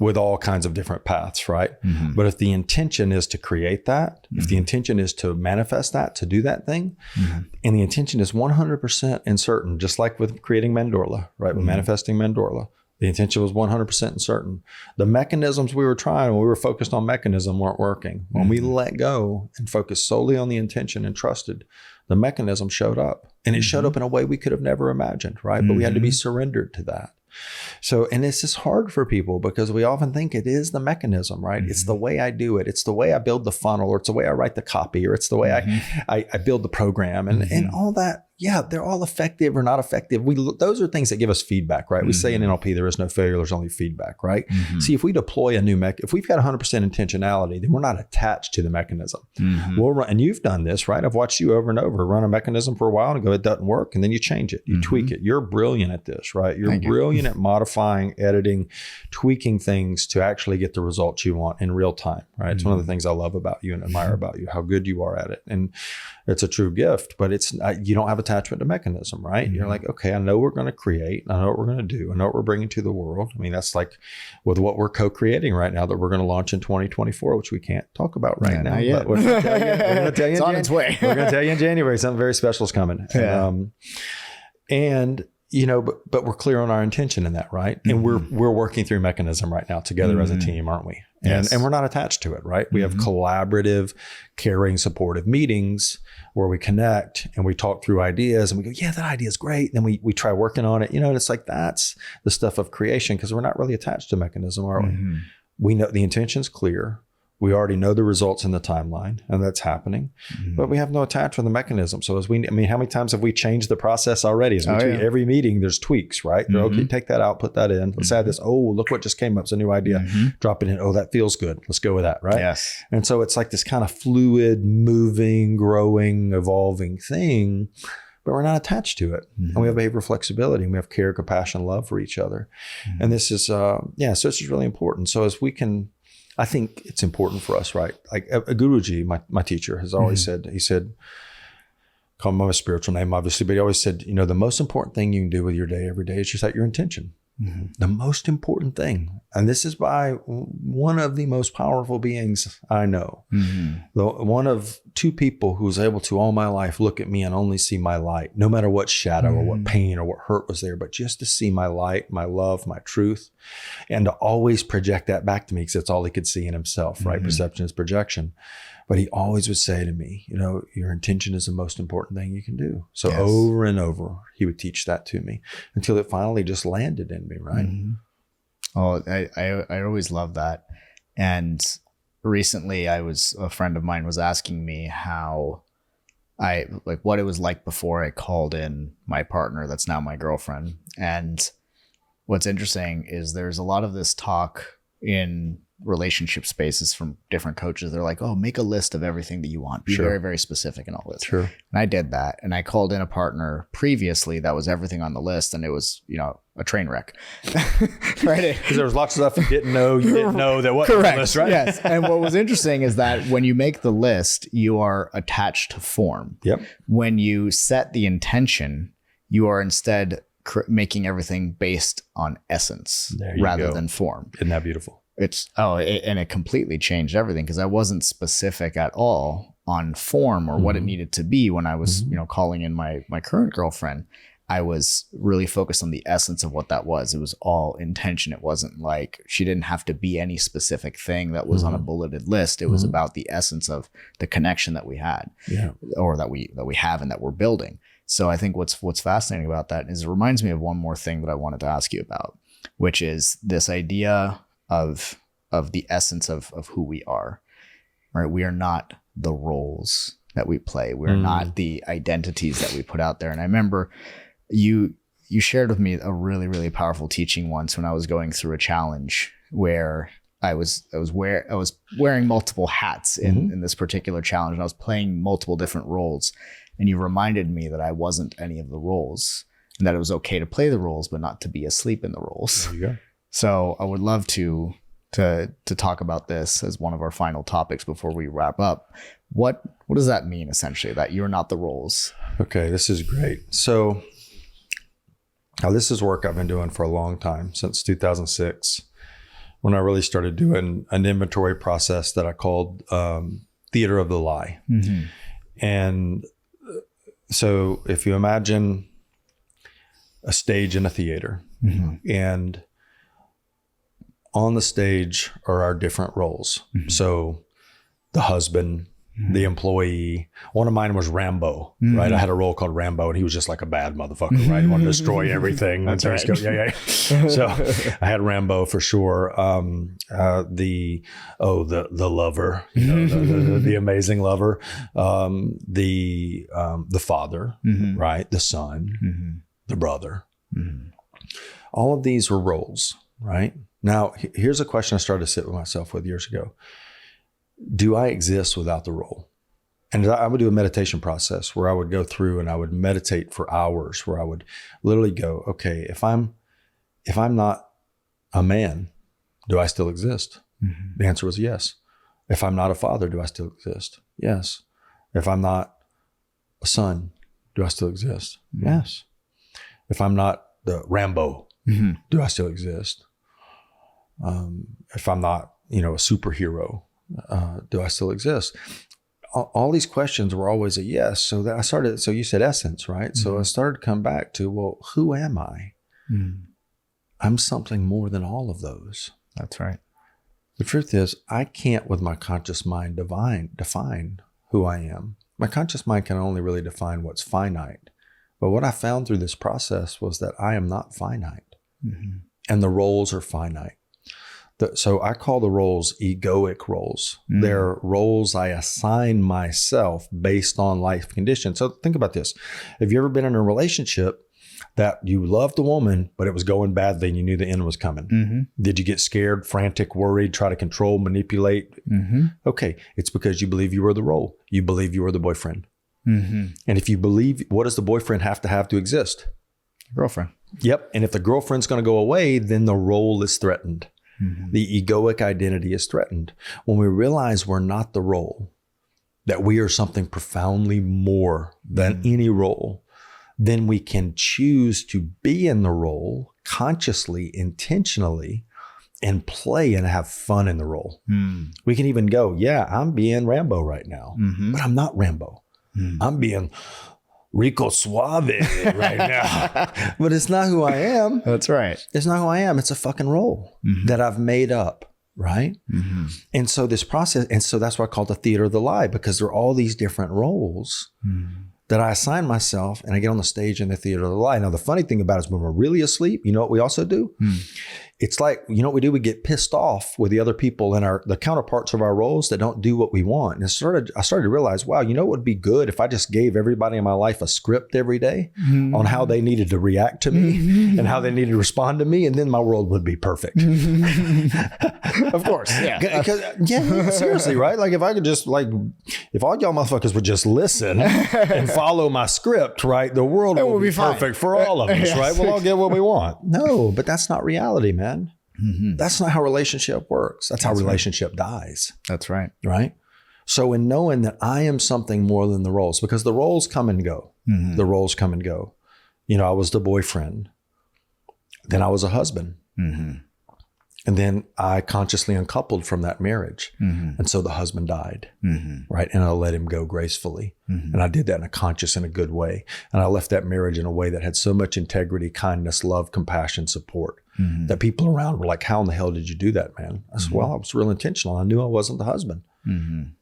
with all kinds of different paths, right? But if the intention is to create that, if the intention is to manifest that, to do that thing, and the intention is 100% and certain, just like with creating Mendorla, right? With manifesting Mendorla, the intention was 100% certain. The mechanisms we were trying, when we were focused on mechanism, weren't working. When we let go and focused solely on the intention and trusted, the mechanism showed up. And it showed up in a way we could have never imagined, right? But we had to be surrendered to that. So, and this is hard for people because we often think it is the mechanism, right? It's the way I do it. It's the way I build the funnel, or it's the way I write the copy, or it's the way I build the program and all that. Yeah, they're all effective or not effective. Those are things that give us feedback, right? We say in NLP, there is no failure, there's only feedback, right? See, if we deploy a new if we've got 100% intentionality, then we're not attached to the mechanism. We'll run, and you've done this, right? I've watched you over and over run a mechanism for a while and go, it doesn't work. And then you change it, you tweak it. You're brilliant at this, right? You're brilliant at modifying, editing, tweaking things to actually get the results you want in real time, right? It's one of the things I love about you and admire about you, how good you are at it. And it's a true gift, but you don't have attachment to mechanism, right? You're like, okay, I know we're going to create. I know what we're going to do. I know what we're bringing to the world. I mean, that's like with what we're co-creating right now that we're going to launch in 2024, which we can't talk about right now. But we're going to tell you, it's on its way. We're going to tell you in January, something very special is coming. But we're clear on our intention in that, right? And we're working through mechanism right now together as a team, aren't we? And we're not attached to it, right? We have collaborative, caring, supportive meetings where we connect and we talk through ideas and we go, yeah, that idea is great. And then we try working on it, and it's like, that's the stuff of creation because we're not really attached to mechanism, are we? We know the intention's clear. We already know the results in the timeline, and that's happening, but we have no attachment to the mechanism. So how many times have we changed the process already? Every meeting, there's tweaks, right? Okay, take that out, put that in. Let's add this. Oh, look what just came up. It's a new idea. Drop it in. Oh, that feels good. Let's go with that, right? Yes. And so it's like this kind of fluid, moving, growing, evolving thing, but we're not attached to it. And we have behavioral flexibility, and we have care, compassion, love for each other. And this is, so this is really important. So as we can, I think it's important for us, right? Like a Guruji, my teacher, has always said, he said, call him my spiritual name, obviously, but he always said, the most important thing you can do with your day every day is just set your intention. The most important thing. And this is by one of the most powerful beings I know. One of two people who's able to all my life look at me and only see my light, no matter what shadow or what pain or what hurt was there, but just to see my light, my love, my truth, and to always project that back to me because it's all he could see in himself, right? Perception is projection. But he always would say to me, your intention is the most important thing you can do. So over and over, he would teach that to me until it finally just landed in me, right? Oh, I always love that. And recently a friend of mine was asking me how what it was like before I called in my partner that's now my girlfriend. And what's interesting is there's a lot of this talk in relationship spaces from different coaches. They're like, oh, make a list of everything that you want. Be very, very specific and all this. Sure. And I did that. And I called in a partner previously that was everything on the list. And it was, a train wreck. Right? Because there was lots of stuff you didn't know that wasn't on the list, right? Yes. And what was interesting is that when you make the list, you are attached to form. Yep. When you set the intention, you are instead making everything based on essence rather than form. Isn't that beautiful? And it completely changed everything, because I wasn't specific at all on form or what it needed to be when I was, calling in my current girlfriend. I was really focused on the essence of what that was. It was all intention. It wasn't like she didn't have to be any specific thing that was on a bulleted list. It was about the essence of the connection that we had, or that we have and that we're building. So I think what's fascinating about that is it reminds me of one more thing that I wanted to ask you about, which is this idea of the essence of who we are, right? We are not the roles that we play. We're not the identities that we put out there. And I remember you shared with me a really, really powerful teaching once when I was going through a challenge where I was wearing multiple hats in this particular challenge, and I was playing multiple different roles. And you reminded me that I wasn't any of the roles, and that it was okay to play the roles, but not to be asleep in the roles. There you go. So I would love to talk about this as one of our final topics before we wrap up. What does that mean, essentially, that you're not the roles? Okay, this is great. So now this is work I've been doing for a long time, since 2006, when I really started doing an inventory process that I called Theater of the Lie. Mm-hmm. And so if you imagine a stage in a theater, and on the stage are our different roles. So the husband, the employee. One of mine was Rambo, right? I had a role called Rambo, and he was just like a bad motherfucker, right? He wanted to destroy everything. That's right. Yeah. So I had Rambo for sure. The lover, the amazing lover, the father, right? The son, the brother. All of these were roles, right? Now, here's a question I started to sit with myself with years ago. Do I exist without the role? And I would do a meditation process where I would go through and I would meditate for hours, where I would literally go, okay, if I'm not a man, do I still exist? The answer was yes. If I'm not a father, do I still exist? Yes. If I'm not a son, do I still exist? Yes. If I'm not the Rambo, do I still exist? If I'm not, a superhero, do I still exist? All these questions were always a yes. So that so you said essence, right? So I started to come back to, well, who am I? I'm something more than all of those. That's right. The truth is, I can't with my conscious mind define who I am. My conscious mind can only really define what's finite. But what I found through this process was that I am not finite, and the roles are finite. So I call the roles egoic roles. They're roles I assign myself based on life conditions. So think about this. Have you ever been in a relationship that you loved the woman, but it was going badly and you knew the end was coming? Did you get scared, frantic, worried, try to control, manipulate? Okay. It's because you believe you were the role. You believe you were the boyfriend. And if you believe, what does the boyfriend have to exist? Girlfriend. Yep. And if the girlfriend's going to go away, then the role is threatened. The egoic identity is threatened. When we realize we're not the role, that we are something profoundly more than any role, then we can choose to be in the role consciously, intentionally, and play and have fun in the role. We can even go, yeah, I'm being Rambo right now, but I'm not Rambo. I'm being Rico Suave right now, but it's not who I am. That's right. It's not who I am. It's a fucking role that I've made up. Right. And so this process, and so that's why I call it the theater of the lie, because there are all these different roles that I assign myself, and I get on the stage in the theater of the lie. Now, the funny thing about it is when we're really asleep, you know what we also do it's like, you know what we do? We get pissed off with the other people in the counterparts of our roles that don't do what we want. And I started to realize, wow, you know what would be good if I just gave everybody in my life a script every day on how they needed to react to me and how they needed to respond to me. And then my world would be perfect. Of course. Yeah. Seriously, right? Like if I could just if all y'all motherfuckers would just listen and follow my script, right? The world would be perfect for all of us, yes. Right? We'll all get what we want. No, but that's not reality, man. That's not how relationship works. That's how relationship dies. That's right. Right. So in knowing that I am something more than the roles, because the roles come and go, the roles come and go. You know, I was the boyfriend, then I was a husband. And then I consciously uncoupled from that marriage. And so the husband died, right? And I let him go gracefully. And I did that in a conscious and a good way. And I left that marriage in a way that had so much integrity, kindness, love, compassion, support, that people around were like, how in the hell did you do that, man? I said, well, I was real intentional. I knew I wasn't the husband.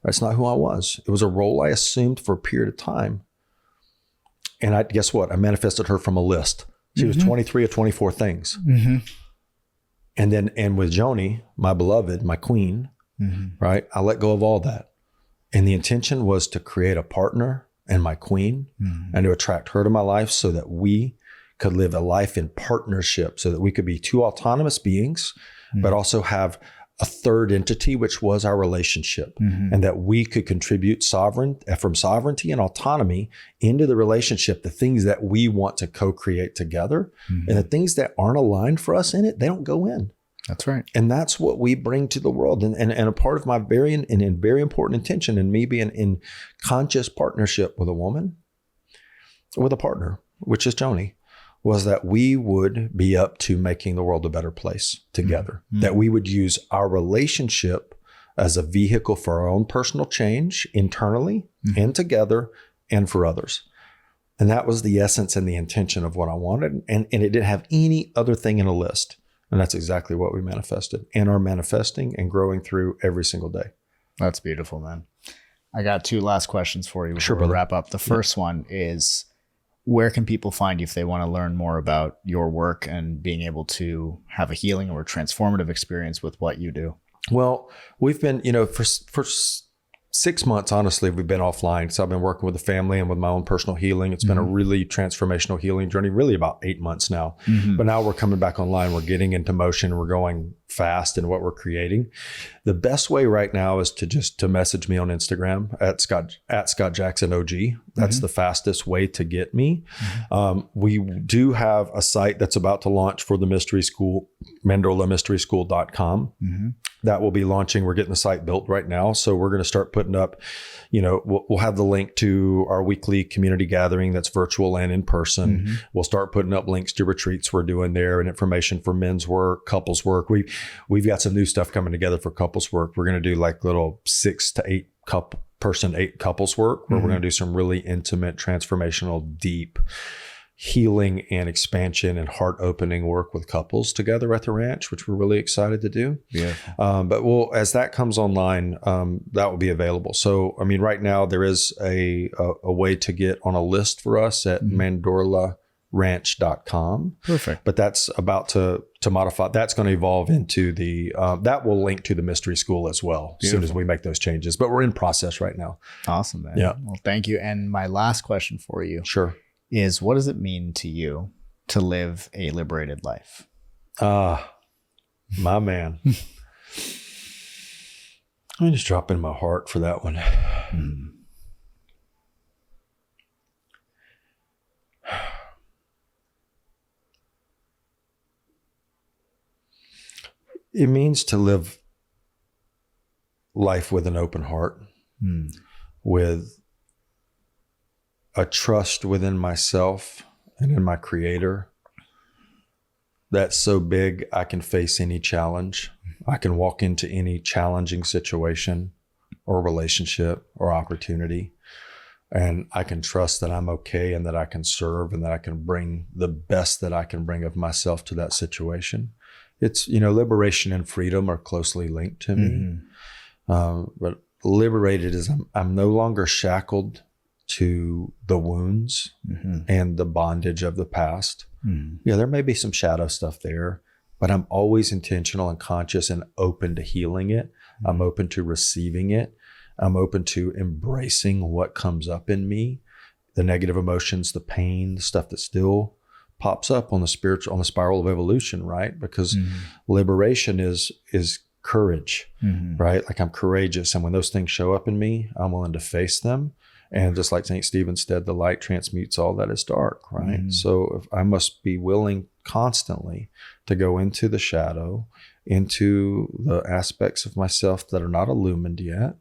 That's not who I was. It was a role I assumed for a period of time. And guess what? I manifested her from a list. She was 23 or 24 things. And with Joni, my beloved, my queen, right? I let go of all that. And the intention was to create a partner and my queen and to attract her to my life so that we could live a life in partnership, so that we could be two autonomous beings, but also have a third entity, which was our relationship, and that we could contribute from sovereignty and autonomy into the relationship, the things that we want to co-create together, and the things that aren't aligned for us in it, they don't go in. That's right. And that's what we bring to the world. And a part of my very important intention in me being in conscious partnership with a woman, with a partner, which is Joni, was that we would be up to making the world a better place together, that we would use our relationship as a vehicle for our own personal change internally and together and for others. And that was the essence and the intention of what I wanted. And it didn't have any other thing in a list. And that's exactly what we manifested and are manifesting and growing through every single day. That's beautiful, man. I got two last questions for you before we wrap up. The first one is, where can people find you if they want to learn more about your work and being able to have a healing or transformative experience with what you do? Well, we've been, for 6 months, honestly, we've been offline. So I've been working with the family and with my own personal healing. It's been a really transformational healing journey, really about 8 months now. But now we're coming back online. We're getting into motion. We're going fast in what we're creating. The best way right now is to message me on Instagram at Scott Jackson OG. That's the fastest way to get me. We do have a site that's about to launch for the mystery school, MendorlaMysterySchool.com. That will be launching. We're getting the site built right now. So we're going to start putting up, we'll have the link to our weekly community gathering that's virtual and in person. We'll start putting up links to retreats we're doing there and information for men's work, couples work. We've got some new stuff coming together for couples work. We're going to do like little 6 to 8 couples work, where we're going to do some really intimate, transformational, deep healing and expansion and heart opening work with couples together at the ranch, which we're really excited to do. Yeah. But as that comes online, that will be available. So, I mean, right now there is a way to get on a list for us at MendorlaRanch.com. Perfect. But that's about to modify. That's going to evolve into that will link to the mystery school as well. Beautiful. As soon as we make those changes, but we're in process right now. Awesome, man. Yeah. Well, thank you. And my last question for you. Sure. Is, what does it mean to you to live a liberated life? My man. Let me just drop in my heart for that one. It means to live life with an open heart, with a trust within myself and in my creator that's so big I can face any challenge. I can walk into any challenging situation or relationship or opportunity, and I can trust that I'm okay and that I can serve and that I can bring the best that I can bring of myself to that situation. It's, liberation and freedom are closely linked to me. But liberated is I'm no longer shackled to the wounds and the bondage of the past. Yeah, there may be some shadow stuff there, but I'm always intentional and conscious and open to healing it. I'm open to receiving it. I'm open to embracing what comes up in me, the negative emotions, the pain, the stuff that still pops up on the spiral of evolution, right? Because liberation is courage, right? Like I'm courageous. And when those things show up in me, I'm willing to face them. And just like St. Stephen said, the light transmutes all that is dark, right? So I must be willing constantly to go into the shadow, into the aspects of myself that are not illumined yet,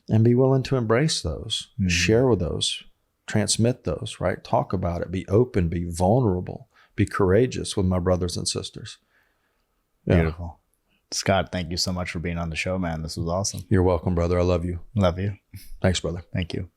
and be willing to embrace those, share with those, transmit those, right? Talk about it, be open, be vulnerable, be courageous with my brothers and sisters. Yeah. Beautiful. Scott, thank you so much for being on the show, man. This was awesome. You're welcome, brother. I love you. Love you. Thanks, brother. Thank you.